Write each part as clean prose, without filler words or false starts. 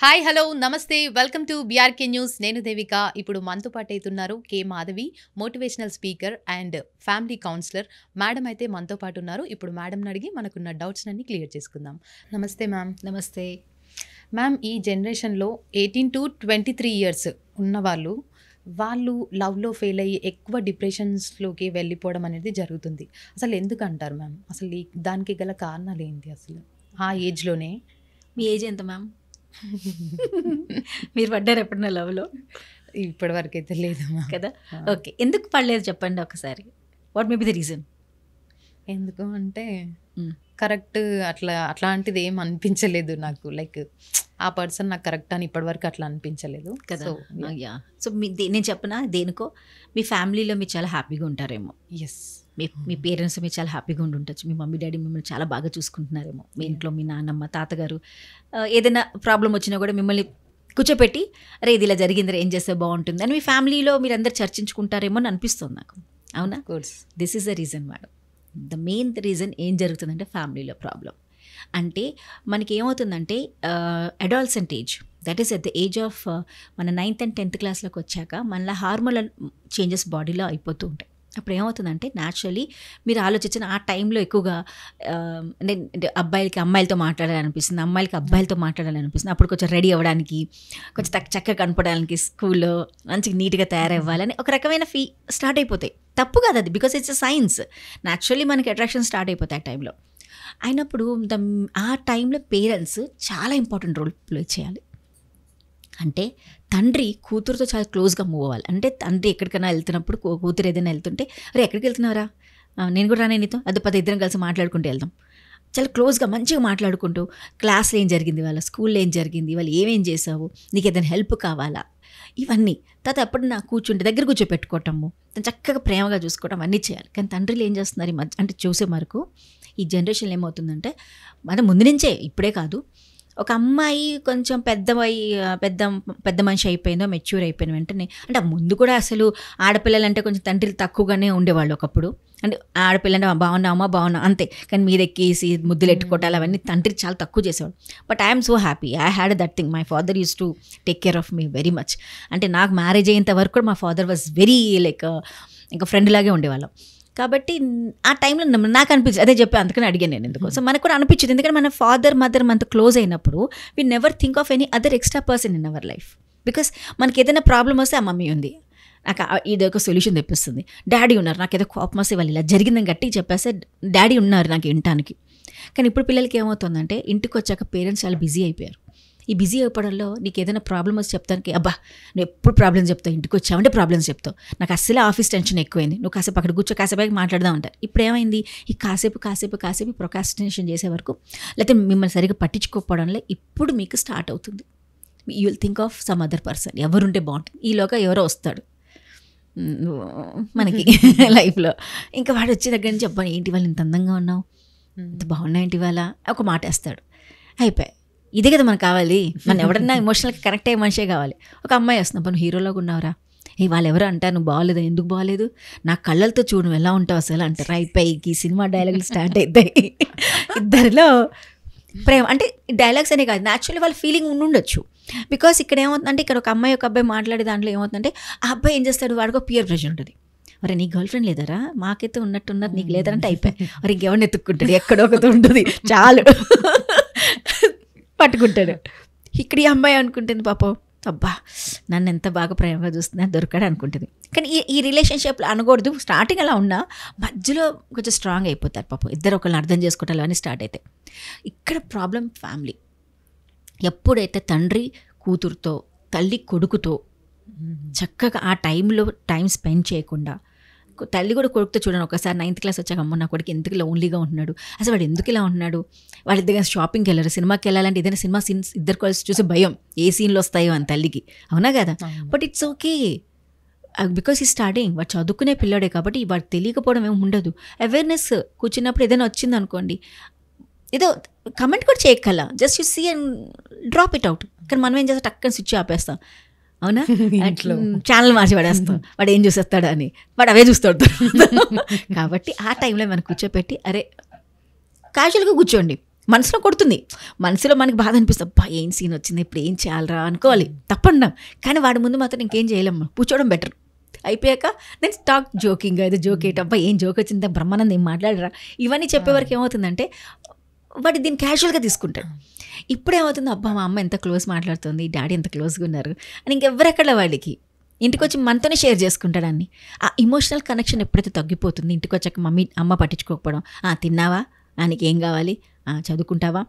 Hi hello నమస్తే welcome to BRK news. నేను దేవిక. ఇప్పుడు మనతో పాటు అవుతున్నారు K Madhavi, motivational speaker and family counsellor. Madam అయితే మనతో పాటు ఉన్నారు. ఇప్పుడు మేడంని అడిగి మనకున్న డౌట్స్ అన్ని క్లియర్ చేసుకుందాం. నమస్తే మ్యామ్. నమస్తే మ్యామ్, ఈ జనరేషన్లో 18 to 23 years ఉన్నవాళ్ళు లవ్లో ఫెయిల్ అయ్యి ఎక్కువ డిప్రెషన్స్లోకి వెళ్ళిపోవడం అనేది జరుగుతుంది. అసలు ఎందుకు అంటారు మ్యామ్? అసలు దానికి గల కారణాలు ఏంటి? అసలు ఆ ఏజ్లోనే. మీ ఏజ్ ఎంత మ్యామ్? మీరు పడ్డారు ఎప్పుడన్నా లవ్లో? ఇప్పటి వరకు అయితే లేదు కదా. ఓకే, ఎందుకు పడలేదు చెప్పండి ఒకసారి. What may be the reason? ఎందుకు అంటే కరెక్ట్ అట్లాంటిది ఏం అనిపించలేదు నాకు. లైక్ ఆ పర్సన్ నాకు కరెక్ట్ అని ఇప్పటివరకు అట్లా అనిపించలేదు కదా. సో నేను చెప్పనా, దేనికో మీ ఫ్యామిలీలో మీరు చాలా హ్యాపీగా ఉంటారేమో. ఎస్, మీ పేరెంట్స్ మీరు చాలా హ్యాపీగా ఉండొచ్చు. మీ మమ్మీ డాడీ మిమ్మల్ని చాలా బాగా చూసుకుంటున్నారేమో. మీ ఇంట్లో మీ నాన్నమ్మ తాతగారు ఏదైనా ప్రాబ్లం వచ్చినా కూడా మిమ్మల్ని కూర్చోపెట్టి అరే ఇది ఇలా జరిగింది, ఏం చేస్తే బాగుంటుంది అని మీ ఫ్యామిలీలో మీరు అందరు చర్చించుకుంటారేమో అని అనిపిస్తుంది నాకు. అవునా? This is the reason madam. The main reason ఏం జరుగుతుందంటే ఫ్యామిలీలో ప్రాబ్లం. అంటే మనకి ఏమవుతుందంటే adolescent age, that is at the age of మన 9th and 10th క్లాస్లోకి వచ్చాక మళ్ళీ హార్మోనల్ చేంజెస్ బాడీలో అయిపోతూ ఉంటాయి. అప్పుడు ఏమవుతుందంటే న్యాచురలీ మీరు ఆలోచించిన ఆ టైంలో ఎక్కువగా అంటే అబ్బాయిలకి అమ్మాయిలతో మాట్లాడాలనిపిస్తుంది, అమ్మాయిలకి అబ్బాయిలతో మాట్లాడాలనిపిస్తుంది. అప్పుడు కొంచెం రెడీ అవ్వడానికి, కొంచెం చక్కగా కనపడడానికి, స్కూల్లో మంచిగా నీట్గా తయారవ్వాలని ఒక రకమైన స్టార్ట్ అయిపోతాయి. తప్పు కాదు అది, because it's a science. Naturally మనకి అట్రాక్షన్ స్టార్ట్ అయిపోతాయి ఆ టైంలో. అయినప్పుడు ఆ టైంలో పేరెంట్స్ చాలా ఇంపార్టెంట్ రోల్ ప్లే చేయాలి. అంటే తండ్రి కూతురుతో చాలా క్లోజ్గా మూవ్ అవ్వాలి. అంటే తండ్రి ఎక్కడికైనా వెళ్తున్నప్పుడు కూతురు ఏదైనా వెళ్తుంటే అరే ఎక్కడికి వెళ్తున్నారా, నేను కూడా రానే నీతో, అది 10 ఇద్దరం కలిసి మాట్లాడుకుంటూ వెళ్దాం. చాలా క్లోజ్గా మంచిగా మాట్లాడుకుంటూ క్లాస్లో ఏం జరిగింది, వాళ్ళ స్కూల్లో ఏం జరిగింది, వాళ్ళు ఏమేం చేసావు, నీకు ఏదైనా హెల్ప్ కావాలా, ఇవన్నీ తర్వాత ఎప్పుడు నా కూర్చుంటే దగ్గర కూర్చోపెట్టుకోవటము, చక్కగా ప్రేమగా చూసుకోవటం అన్నీ చేయాలి. కానీ తండ్రులు ఏం చేస్తున్నారు ఈ మధ్య అంటే చూసే వరకు ఈ జనరేషన్లో ఏమవుతుందంటే మన ముందు నుంచే, ఇప్పుడే కాదు, ఒక అమ్మాయి కొంచెం పెద్ద మనిషి అయిపోయిందో, మెచ్యూర్ అయిపోయిన వెంటనే, అంటే ముందు కూడా అసలు ఆడపిల్లలంటే కొంచెం తండ్రులు తక్కువగానే ఉండేవాళ్ళు ఒకప్పుడు. అంటే ఆడపిల్లంటే బాగున్నా అంతే, కానీ మీద ఎక్కేసి ముద్దులు ఎట్టుకోవటాలు అవన్నీ తండ్రి చాలా తక్కువ చేసేవాడు. But I'm so happy I had that thing. My father use to take care of me very much. అంటే నాకు మ్యారేజ్ అయ్యేంత వరకు కూడా మా ఫాదర్ వాజ్ వెరీ లైక్ ఇంకా ఫ్రెండ్ లాగే ఉండేవాళ్ళం. కాబట్టి ఆ టైంలో నాకు అనిపించింది, అదే చెప్పి అందుకని అడిగాను నేను ఎందుకు. సో మనకు కూడా అనిపించింది, ఎందుకంటే మన ఫాదర్ మదర్ మనతో క్లోజ్ అయినప్పుడు we never think of any other extra person in our life. Because మనకి ఏదైనా ప్రాబ్లం వస్తే ఆ మమ్మీ ఉంది, నాకు ఇది ఒక సొల్యూషన్ తెప్పిస్తుంది. డాడీ ఉన్నారు, నాకు ఏదో కోపం వస్తే వాళ్ళు ఇలా జరిగిందని గట్టిగా చెప్పేస్తే డాడీ ఉన్నారు నాకు వినటానికి. కానీ ఇప్పుడు పిల్లలకి ఏమవుతుందంటే ఇంటికి వచ్చాక పేరెంట్స్ చాలా బిజీ అయిపోయారు. ఈ బిజీ అయిపోవడంలో నీకు ఏదైనా ప్రాబ్లమ్ వచ్చి చెప్తానికి, అబ్బా నువ్వు ఎప్పుడు ప్రాబ్లమ్స్ చెప్తావు, ఇంటికి వచ్చావంటే ప్రాబ్లమ్స్ చెప్తావు, నాకు అస్సలే ఆఫీస్ టెన్షన్ ఎక్కువైంది, నువ్వు కాసేపు అక్కడ కూర్చో, కాసేపు మాట్లాడదాం అంటారు. ఇప్పుడు ఏమైంది, ఈ కాసేపు ప్రొకాస్టినేషన్ చేసే వరకు, లేకపోతే మిమ్మల్ని సరిగ్గా పట్టించుకోకపోవడంలో ఇప్పుడు మీకు స్టార్ట్ అవుతుంది. You will think of some other person, ఎవరుంటే బాగుంటుంది, ఈలోగా ఎవరో వస్తాడు మనకి లైఫ్లో. ఇంకా వాడు వచ్చే దగ్గర నుంచి చెప్పాను, ఏంటి వాళ్ళు ఇంత అందంగా ఉన్నావు, ఇంత బాగున్నాయి ఏంటి వాళ్ళ, ఒక మాట వేస్తాడు, అయిపోయాయి. ఇదే కదా మనకు కావాలి. మనం ఎవడన్నా ఎమోషనల్గా కనెక్ట్ అయ్యే మనిషే కావాలి. ఒక అమ్మాయి వస్తున్నావు, నువ్వు హీరోలాగా ఉన్నావురా, వాళ్ళు ఎవరు అంటారు నువ్వు బాగాలేదు, ఎందుకు బాగాలేదు, నా కళ్ళతో చూడు నువ్వు ఎలా ఉంటావు అసలు అంటారు. అయిపోయి సినిమా డైలాగులు స్టార్ట్ అవుతాయి ఇద్దరిలో ప్రేమ. అంటే డైలాగ్స్ అనే కాదు, న్యాచురల్లీ వాళ్ళ ఫీలింగ్ ఉండొచ్చు. బికాస్ ఇక్కడ ఏమవుతుందంటే, ఇక్కడ ఒక అమ్మాయి ఒక అబ్బాయి మాట్లాడే దాంట్లో ఏమవుతుందంటే, ఆ అబ్బాయి ఏం చేస్తాడు, వాడికి పియర్ ప్రెషర్ ఉంటుంది. మరి నీ గర్ల్ ఫ్రెండ్ లేదరా, మాకైతే ఉన్నట్టున్నది నీకు లేదంటే అయిపోయి మరి ఇంకెవరిని ఎత్తుక్కుంటాడు, ఎక్కడో ఒకటి ఉంటుంది చాలు పట్టుకుంటాడు. ఇక్కడ ఈ అమ్మాయి అనుకుంటుంది పాపం, అబ్బా నన్ను ఎంత బాగా ప్రేమగా చూస్తుందని దొరకడు అనుకుంటుంది. కానీ ఈ రిలేషన్షిప్లో అనకూడదు, స్టార్టింగ్ అలా ఉన్నా మధ్యలో కొంచెం స్ట్రాంగ్ అయిపోతారు పాపం, ఇద్దరు ఒకరిని అర్థం చేసుకోవటాలు అని స్టార్ట్ అవుతాయి. ఇక్కడ ప్రాబ్లం ఫ్యామిలీ. ఎప్పుడైతే తండ్రి కూతురుతో, తల్లి కొడుకుతో చక్కగా ఆ టైంలో టైం స్పెండ్ చేయకుండా, తల్లి కూడా కొడుకుతో చూడండి, ఒకసారి 9th క్లాస్ వచ్చాక అమ్మ నా కొడుకు ఎందుకు లోన్లీగా ఉంటున్నాడు, అసలు వాడు ఎందుకు ఇలా ఉంటున్నాడు, వాళ్ళిద్దరు షాపింగ్కి వెళ్ళరు, సినిమాకి వెళ్ళాలంటే ఏదైనా సినిమా సీన్స్ ఇద్దరు కలిసి చూసి భయం, ఏ సీన్లు వస్తాయో అని తల్లికి, అవునా కదా. బట్ ఇట్స్ ఓకే బికాస్ ఈ స్టార్టింగ్ వాడు చదువుకునే పిల్లాడే కాబట్టి వాడు తెలియకపోవడం ఏమి ఉండదు. అవేర్నెస్ కూర్చున్నప్పుడు ఏదైనా వచ్చింది అనుకోండి, ఏదో కమెంట్ కూడా చేయగల, just you see and drop it out. కానీ మనం ఏం చేస్తాం, టక్కని స్విచ్ ఆపేస్తాం, అవునా, ఛానల్ మార్చి పడేస్తాం, వాడు ఏం చూసేస్తాడు అని, వాడు అవే చూస్తాడు. కాబట్టి ఆ టైంలో మనం కూర్చోపెట్టి అరే క్యాజువల్గా కూర్చోండి, మనసులో కొడుతుంది, మనసులో మనకి బాధ అనిపిస్తుంది, అబ్బా ఏం సీన్ వచ్చింది ఇప్పుడు ఏం చేయాలరా అనుకోవాలి, తప్పండాం. కానీ వాడి ముందు మాత్రం ఇంకేం చేయలేము, కూర్చోవడం బెటర్. అయిపోయాక నేను స్టాక్ జోకింగ్, ఏదో జోక్ ఏంటబ్బా ఏం జోక్ వచ్చింది, బ్రహ్మానందం ఏం మాట్లాడరా, ఇవన్నీ చెప్పేవరకు ఏమవుతుందంటే వాడు దీన్ని క్యాజువల్గా తీసుకుంటాడు. ఇప్పుడు ఏమవుతుంది, అబ్బా మా అమ్మ ఎంత క్లోజ్ మాట్లాడుతుంది, డాడీ ఎంత క్లోజ్గా ఉన్నారు అని ఇంకెవ్వరెక్కడ వాడికి ఇంటికి వచ్చి మనతోనే షేర్ చేసుకుంటాడు అన్ని. ఆ ఇమోషనల్ కనెక్షన్ ఎప్పుడైతే తగ్గిపోతుంది, ఇంటికి వచ్చాక అమ్మ పట్టించుకోకపోవడం, తిన్నావా, నీకు ఏం కావాలి, చదువుకుంటావా,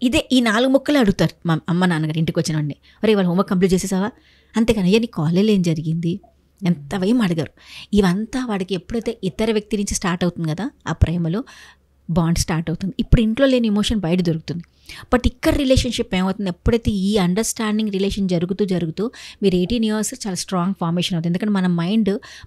ఇదే ఈ 4 ముక్కలు అడుగుతారు మా అమ్మ నాన్నగారు ఇంటికి వచ్చిన వాడిని. అరే ఇవాళ హోంవర్క్ కంప్లీట్ చేసేసావా, అంతేకాని అయ్యా నీ కాలేజీలో ఏం జరిగింది, ఎంతవేం అడిగారు. ఇవంతా వాడికి ఎప్పుడైతే ఇతర వ్యక్తి నుంచి స్టార్ట్ అవుతుంది కదా, ఆ ప్రేమలో బాండ్ స్టార్ట్ అవుతుంది. ఇప్పుడు ఇంట్లో లేని ఎమోషన్ బయట దొరుకుతుంది. బట్ ఇక్కడ రిలేషన్షిప్ ఏమవుతుంది, ఎప్పుడైతే ఈ అండర్స్టాండింగ్ రిలేషన్ జరుగుతూ మీరు 18 years చాలా స్ట్రాంగ్ ఫార్మేషన్ అవుతుంది. ఎందుకంటే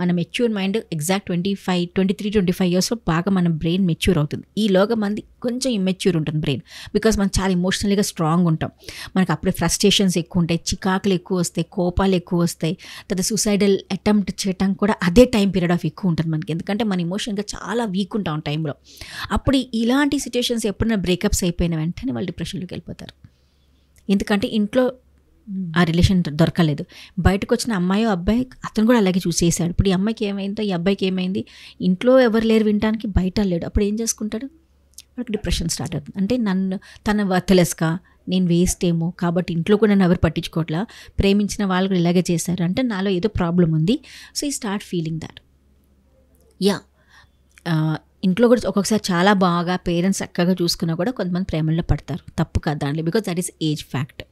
మన మెచ్యూర్ మైండ్ ఎగ్జాక్ట్ 23-25 yearsలో బాగా మన బ్రెయిన్ మెచ్యూర్ అవుతుంది. ఈలోగా మంది కొంచెం ఇమ్మెచ్యూర్ ఉంటుంది బ్రెయిన్, బికాస్ మనం చాలా ఇమోషనల్గా స్ట్రాంగ్ ఉంటాం. మనకు అప్పుడే ఫ్రస్ట్రేషన్స్ ఎక్కువ ఉంటాయి, చికాకులు ఎక్కువ వస్తాయి, కోపాలు ఎక్కువ వస్తాయి, తర్వాత సూసైడల్ అటెంప్ట్ చేయడం కూడా అదే టైం పీరియడ్ ఆఫ్ ఎక్కువ ఉంటుంది మనకి, ఎందుకంటే మన ఇమోషన్గా చాలా వీక్ ఉంటాం టైంలో. అప్పుడు ఇలాంటి సిచ్యుయేషన్స్ ఎప్పుడైనా బ్రేకప్స్ అయిపోయిన వెంటనే వాళ్ళు డిప్రెషన్లోకి వెళ్ళిపోతారు. ఎందుకంటే ఇంట్లో ఆ రిలేషన్ దొరకలేదు, బయటకు వచ్చిన అమ్మాయో అబ్బాయి అతను కూడా అలాగే చూసేసాడు. ఇప్పుడు ఈ అమ్మాయికి ఏమైందో, ఈ అబ్బాయికి ఏమైంది, ఇంట్లో ఎవరు లేరు వినడానికి, బయట లేడు, అప్పుడు ఏం చేసుకుంటాడు, వాడికి డిప్రెషన్ స్టార్ట్ అవుతుంది. అంటే తన వర్త్లెస్గా, నేను వేస్ట్ ఏమో, కాబట్టి ఇంట్లో కూడా నన్ను ఎవరు పట్టించుకోవట్లా, ప్రేమించిన వాళ్ళు కూడా ఇలాగే చేశారు అంటే నాలో ఏదో ప్రాబ్లం ఉంది. సో ఈ స్టార్ట్ ఫీలింగ్ దాట్. ఇంట్లో కూడా ఒక్కొక్కసారి చాలా బాగా పేరెంట్స్ చక్కగా చూసుకున్నా కూడా కొంతమంది ప్రేమల్లో పడతారు, తప్పు కాదు దాంట్లో, because that is age fact.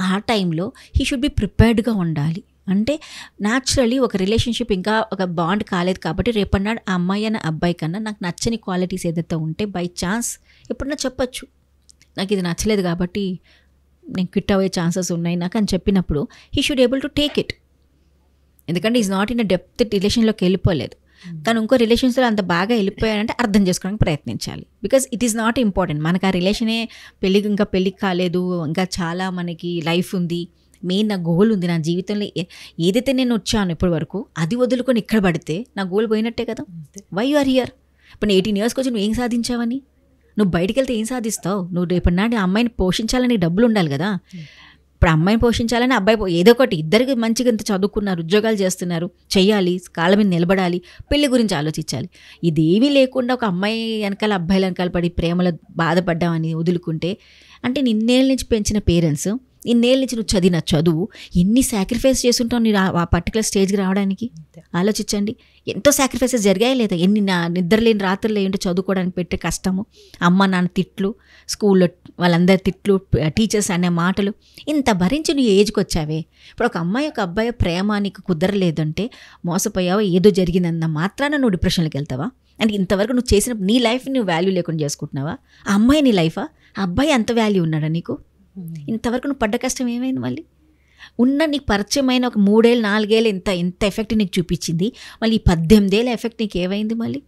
ఆ టైంలో హీ షుడ్ బి ప్రిపేర్డ్గా ఉండాలి. అంటే న్యాచురలీ ఒక రిలేషన్షిప్ ఇంకా ఒక బాండ్ కాలేదు కాబట్టి రేపన్నాడు ఆ అమ్మాయి అన్న అబ్బాయి కన్నా నాకు నచ్చని క్వాలిటీస్ ఏదైతే ఉంటే బై ఛాన్స్ ఎప్పుడన్నా చెప్పచ్చు, నాకు ఇది నచ్చలేదు కాబట్టి నేను క్విట్ అయ్యే ఛాన్సెస్ ఉన్నాయి నాకు అని చెప్పినప్పుడు he should able to take it. ఎందుకంటే is not in a depth రిలేషన్లోకి వెళ్ళిపోలేదు, కానీ ఇంకో రిలేషన్స్లో అంత బాగా వెళ్ళిపోయారంటే అర్థం చేసుకోవడానికి ప్రయత్నించాలి. Because it is not important, మనకు ఆ రిలేషనే పెళ్ళికి కాలేదు, ఇంకా చాలా మనకి లైఫ్ ఉంది, మెయిన్ నా గోల్ ఉంది, నా జీవితంలో ఏదైతే నేను వచ్చాను ఇప్పటి వరకు అది వదులుకొని ఇక్కడ పడితే నా గోల్ పోయినట్టే కదా. Why you are here? ఇప్పుడు 18 yearsకి వచ్చి నువ్వు ఏం సాధించావని, నువ్వు బయటికి వెళ్తే ఏం సాధిస్తావు, నువ్వు రేపటి అమ్మాయిని పోషించాలని డబ్బులు ఉండాలి కదా. ఇప్పుడు అమ్మాయిని పోషించాలని అబ్బాయి ఏదో ఒకటి, ఇద్దరికి మంచిగా ఇంత చదువుకున్నారు, ఉద్యోగాలు చేస్తున్నారు, చెయ్యాలి, కాళ్ళ మీద నిలబడాలి, పెళ్లి గురించి ఆలోచించాలి. ఇదేమీ లేకుండా ఒక అమ్మాయి వెనకాల అబ్బాయిల వెనకాల పడి ప్రేమలో బాధపడ్డామని వదులుకుంటే అంటే నిన్నేళ్ళ నుంచి పెంచిన పేరెంట్స్, ఇన్నేళ్ళ నుంచి నువ్వు చదివిన చదువు, ఎన్ని సాక్రిఫైస్ చేస్తుంటావు మీరు ఆ పర్టికులర్ స్టేజ్కి రావడానికి. ఆలోచించండి, ఎంతో సాక్రిఫైసెస్ జరిగాయి లేదా, ఎన్ని నిద్రలేని రాత్రులు ఏంటో చదువుకోవడానికి పెట్టే కష్టము, అమ్మ నాన్న తిట్లు, స్కూల్లో వాళ్ళందరి తిట్లు, టీచర్స్ అనే మాటలు, ఇంత భరించి నువ్వు ఏజ్కి వచ్చావే. ఇప్పుడు ఒక అమ్మాయి ఒక అబ్బాయి ప్రేమ నీకు కుదరలేదంటే మోసపోయావో ఏదో జరిగిందన్న మాత్రాన నువ్వు డిప్రెషన్లోకి వెళ్తావా? అంటే ఇంతవరకు నువ్వు చేసిన నీ లైఫ్ నువ్వు వాల్యూ లేకుండా చేసుకుంటున్నావా? ఆ అమ్మాయి నీ లైఫా? ఆ అబ్బాయి అంత వాల్యూ ఉన్నాడా నీకు? ఇంతవరకు నువ్వు పడ్డ కష్టం ఏమైంది? మళ్ళీ ఉన్న నీకు పరిచయమైన ఒక 3 ఏళ్ళు 4 ఏళ్ళు ఎంత ఎఫెక్ట్ నీకు చూపించింది, మళ్ళీ ఈ 18 ఏళ్ళ ఎఫెక్ట్ నీకు ఏమైంది? మళ్ళీ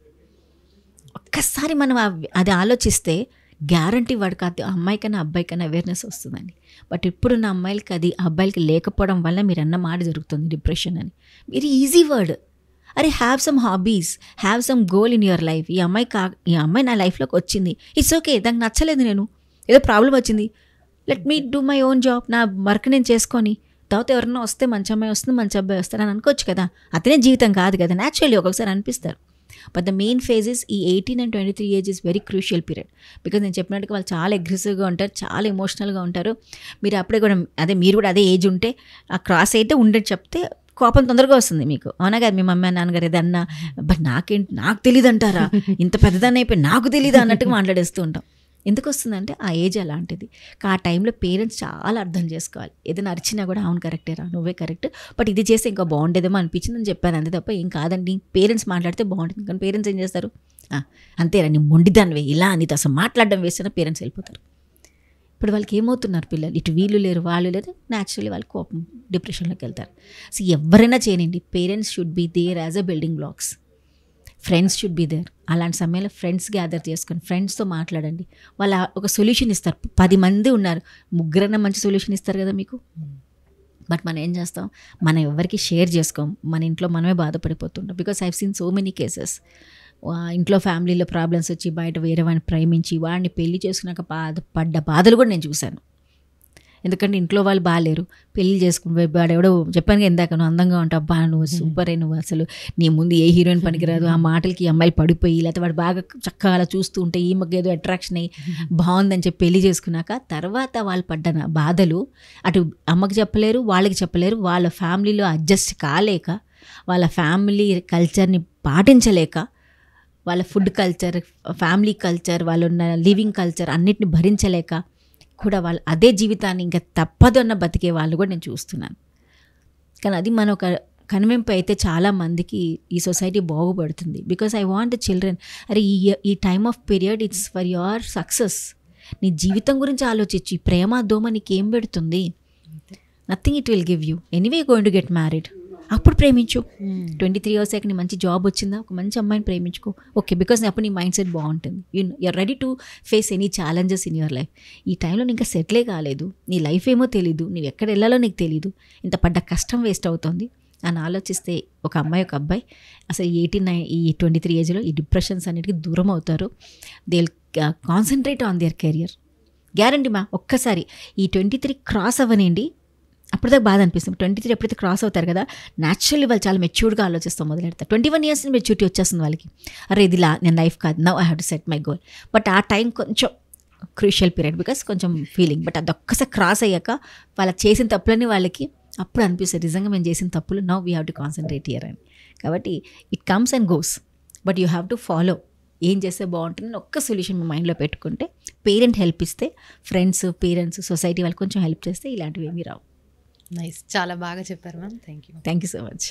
ఒక్కసారి మనం అది ఆలోచిస్తే గ్యారంటీ వాడికి అది అమ్మాయి కన్నా అబ్బాయి కన్నా అవేర్నెస్ వస్తుందండి. బట్ ఇప్పుడున్న అమ్మాయిలకి అది అబ్బాయిలకి లేకపోవడం వల్ల మీరు అన్న మాట జరుగుతుంది డిప్రెషన్ అని. Very easy word. అరే have some hobbies, have some goal in your life. ఈ అమ్మాయి నా లైఫ్లోకి వచ్చింది, ఇట్స్ ఓకే, దానికి నచ్చలేదు, నేను ఏదో ప్రాబ్లం వచ్చింది, let me do my own job, నా వర్క్ నేను చేసుకొని తర్వాత ఎవరన్నా వస్తే మంచి అమ్మాయి వస్తుంది, మంచి అబ్బాయి వస్తారు అని అనుకోవచ్చు కదా. అతనే జీవితం కాదు కదా, న్యాచురల్లీ ఒక్కొక్కసారి అనిపిస్తారు. But the main phase is ఈ 18 and 23 age is very crucial period. Because నేను చెప్పినట్టుగా వాళ్ళు చాలా అగ్రెసివ్గా ఉంటారు, చాలా ఎమోషనల్గా ఉంటారు. మీరు అప్పుడే కూడా మీరు కూడా అదే ఏజ్ ఉంటే ఆ క్రాస్ అయితే ఉండని చెప్తే కోపం తొందరగా వస్తుంది మీకు, అవునా కదా. మీ మమ్మీ నాన్నగారు ఏదన్నా బట్ నాకు తెలియదు అంటారా, ఇంత పెద్దదాన్ని అయిపోయి నాకు తెలియదు అన్నట్టుగా మాట్లాడేస్తూ ఉంటాం. ఎందుకు వస్తుందంటే ఆ ఏజ్ అలాంటిది. ఆ టైంలో పేరెంట్స్ చాలా అర్థం చేసుకోవాలి. ఏదైనా అరిచినా కూడా అవును కరెక్టేరా, నువ్వే కరెక్ట్, బట్ ఇది చేస్తే ఇంకా బాగుండేదేమో అనిపించింది అని చెప్పాను, అంతే తప్ప ఏం కాదండి. పేరెంట్స్ మాట్లాడితే బాగుంటుంది, కానీ పేరెంట్స్ ఏం చేస్తారు, అంతేరా నీ మొండిదానివే, ఇలా నీతో అసలు మాట్లాడడం వేస్తేనే పేరెంట్స్ వెళ్ళిపోతారు. ఇప్పుడు వాళ్ళకి ఏమవుతున్నారు పిల్లలు, ఇటు వీళ్ళు లేరు వాళ్ళు లేరు, న్యాచురల్లీ వాళ్ళు కోపం డిప్రెషన్లోకి వెళ్తారు. సో ఎవరైనా చేయనండి, parents should be there as a building blocks, friends should be there. అలాంటి సమయంలో ఫ్రెండ్స్ గ్యాదర్ చేసుకొని ఫ్రెండ్స్తో మాట్లాడండి. వాళ్ళు ఒక సొల్యూషన్ ఇస్తారు. 10 మంది ఉన్నారు, ముగ్గురన్నా మంచి సొల్యూషన్ ఇస్తారు కదా మీకు. బట్ మనం ఏం చేస్తాం, మనం ఎవరికి షేర్ చేసుకోం, మన ఇంట్లో మనమే బాధపడిపోతుంటాం. Because I have seen so many cases. ఇంట్లో ఫ్యామిలీలో ప్రాబ్లమ్స్ వచ్చి బయట వేరే వాడిని ప్రేమించి వాడిని పెళ్లి చేసుకున్నాక పడ్డ బాధలు కూడా నేను చూశాను. ఎందుకంటే ఇంట్లో వాళ్ళు బాగాలేరు, పెళ్ళి చేసుకుని వాడు ఎవడో చెప్పాను ఇందాక, నువ్వు అందంగా ఉంటావు, అబ్బా నువ్వు సూపరే, నువ్వు అసలు నీ ముందు ఏ హీరోయిన్ పనికిరాదు, ఆ మాటలకి అమ్మాయిలు పడిపోయి, లేకపోతే వాడు బాగా చక్కగా అలా చూస్తూ ఉంటే ఈమెకి ఏదో అట్రాక్షన్ అయ్యి బాగుందని చెప్పి పెళ్లి చేసుకున్నాక తర్వాత వాళ్ళు పడ్డ బాధలు అటు అమ్మకి చెప్పలేరు, వాళ్ళకి చెప్పలేరు, వాళ్ళ ఫ్యామిలీలో అడ్జస్ట్ కాలేక, వాళ్ళ ఫ్యామిలీ కల్చర్ని పాటించలేక, వాళ్ళ ఫుడ్ కల్చర్, ఫ్యామిలీ కల్చర్, వాళ్ళు ఉన్న లివింగ్ కల్చర్ అన్నిటిని భరించలేక కూడా వాళ్ళు అదే జీవితాన్ని ఇంకా తప్పదు అన్న బతికే వాళ్ళు కూడా నేను చూస్తున్నాను. కానీ అది మన ఒక కనువింపు అయితే చాలామందికి ఈ సొసైటీ బాగుపడుతుంది. Because I want the children, అరే ఈ time of period it's for your success. నీ జీవితం గురించి ఆలోచించి, ప్రేమ దోమ నీకేం పెడుతుంది? Nothing it will give you. Anyway going to get married, అప్పుడు ప్రేమించు. 23 years అయ్యాక నీ మంచి జాబ్ వచ్చిందా, ఒక మంచి అమ్మాయిని ప్రేమించుకో, ఓకే, బికాస్ అప్పుడు నీ మైండ్ సెట్ బాగుంటుంది. You're ready to face any challenges in your life. ఈ టైంలో నీకు ఇంకా సెటిలే కాలేదు, నీ లైఫ్ ఏమో తెలీదు, నువ్వు ఎక్కడ వెళ్ళాలో నీకు తెలీదు, ఇంత పడ్డ కష్టం వేస్ట్ అవుతుంది అని ఆలోచిస్తే ఒక అమ్మాయి ఒక అబ్బాయి అసలు ఈ 23 ఏజ్లో ఈ డిప్రెషన్స్ అన్నిటికీ దూరం అవుతారు. They will concentrate on their career. Guarantee మా, ఒక్కసారి ఈ 23 క్రాస్ అవ్వనండి, అప్పటిదాకా బాధ అనిపిస్తుంది. 23 ఎప్పుడైతే క్రాస్ అవుతారు కదా, న్యాచురల్లీ వాళ్ళు చాలా మెచ్యూర్డ్గా ఆలోచిస్తాం మొదలెడతారు. 21 years మెచ్యూరిటీ వచ్చేస్తుంది వాళ్ళకి. అరే ఇది నేను లైఫ్ కాదు, now I have to set my goal. But ఆ టైం కొంచెం క్రూషియల్ పీరియడ్, బికాస్ కొంచెం ఫీలింగ్. బట్ అది ఒక్కసారి క్రాస్ అయ్యాక వాళ్ళకి చేసిన తప్పులని వాళ్ళకి అప్పుడు అనిపిస్తుంది, నిజంగా మేము చేసిన తప్పులు, now we have to concentrate here అని. కాబట్టి it comes and goes, but you have to follow. ఏం చేస్తే బాగుంటుంది ఒక్క సొల్యూషన్ మీ మైండ్లో పెట్టుకుంటే, పేరెంట్ హెల్ప్ ఇస్తే, ఫ్రెండ్స్, పేరెంట్స్, సొసైటీ వాళ్ళు కొంచెం హెల్ప్ చేస్తే ఇలాంటివి ఏమీ రావు. నైస్, చాలా బాగా చెప్పారు ma'am. Thank you. Thank you so much.